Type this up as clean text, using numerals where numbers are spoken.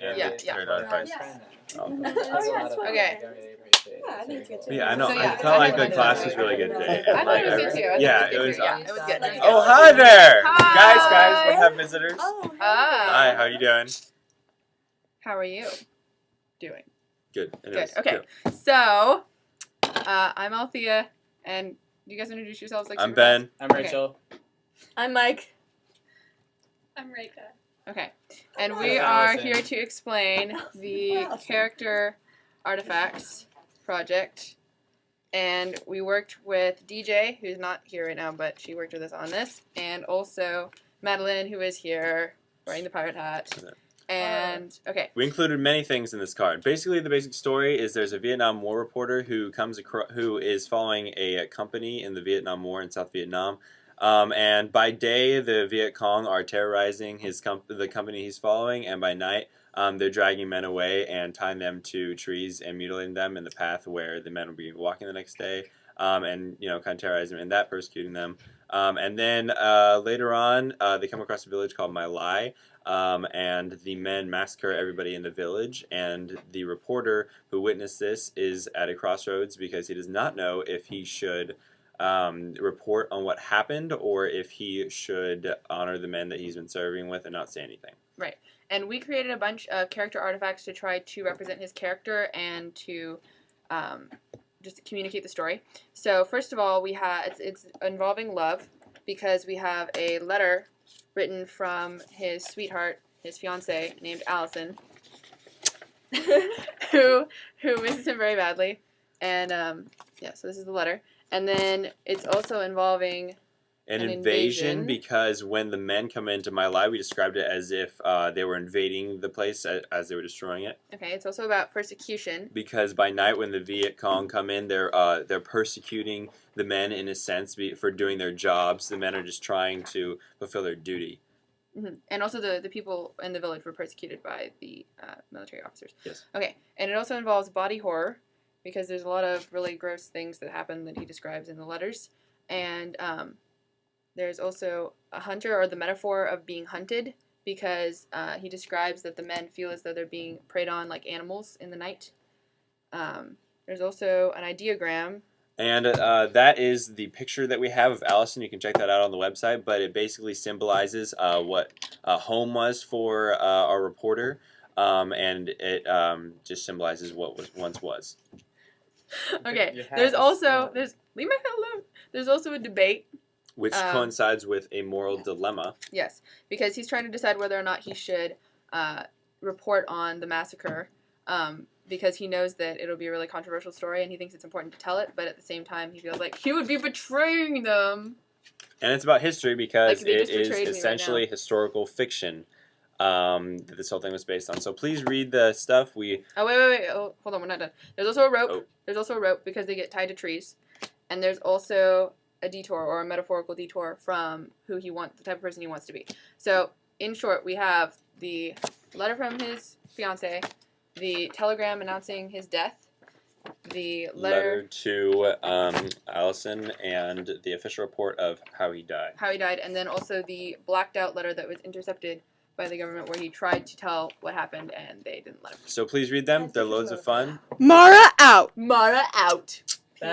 And Yeah. Paradigm Artifice. Okay. Yeah, I think it's good too. Yeah, I know. So, yeah, I felt like the I class was really good today. I thought it was good too. Yeah, it was. Yeah, it was good. Oh, hi there, Hi. guys! We have visitors. Oh, Hi, how you doing? How are you doing? Good. Good. Okay. So, I'm Althea, and you guys introduce yourselves like I'm super Ben. I'm Rachel. I'm Mike. I'm Reka. fast? Okay. And Hi, we are Allison. here to explain the Allison. character artifacts project. And we worked with DJ, who's not here right now, but she worked with us on this, and also Madeline, who is here wearing the pirate hat. And okay. We included many things in this card. Basically, the basic story is there's a Vietnam War reporter who who is following a company in the Vietnam War in South Vietnam. And by day, the Viet Cong are terrorizing the company he's following, and by night, they're dragging men away and tying them to trees and mutilating them in the path where the men will be walking the next day, and kind of terrorizing them and that persecuting them. And then later on, they come across a village called My Lai, and the men massacre everybody in the village. And the reporter who witnessed this is at a crossroads because he does not know if he should report on what happened or if he should honor the men that he's been serving with and not say anything. Right. And we created a bunch of character artifacts to try to represent his character and to just communicate the story. So first of all, we have it's involving love because we have a letter written from his sweetheart, his fiancée, named Allison, who misses him very badly. And yeah, so this is the letter. And then it's also involving An An invasion invasion. because when the men come into My Lai, we described it as if they were invading the place as they were destroying it. okay, it's also about persecution. Because by night, when the Viet Cong come in, they're persecuting the men in a sense for doing their jobs. The men are just trying to fulfill their duty. Mm-hmm. And also the people in the village were persecuted by the military officers. Yes. Okay, and it also involves body horror because there's a lot of really gross things that happen that he describes in the letters. And there's also a hunter, or the metaphor of being hunted, because he describes that the men feel as though they're being preyed on like animals in the night. There's also an ideogram. And that is the picture that we have of Allison. You can check that out on the website. But it basically symbolizes what home was for our reporter, and it just symbolizes what once was. Okay, there's also leave my head alone. There's also a debate. Which coincides with a moral dilemma. Yes, because he's trying to decide whether or not he should report on the massacre, because he knows that it'll be a really controversial story and he thinks it's important to tell it, but at the same time he feels like he would be betraying them. And it's about history because Like they it just is betrayed me right essentially now. historical fiction that this whole thing was based on. So please read the stuff. Oh, wait. Oh, hold on, we're not done. There's also a rope. Oh. There's also a rope because they get tied to trees. And there's also a detour, or a metaphorical detour, from the type of person he wants to be. So, in short, we have the letter from his fiancée, the telegram announcing his death, the letter to Allison, and the official report of how he died. and then also the blacked out letter that was intercepted by the government where he tried to tell what happened and they didn't let him. So please read them. They're loads of fun. Mara out. Mara out. Bye.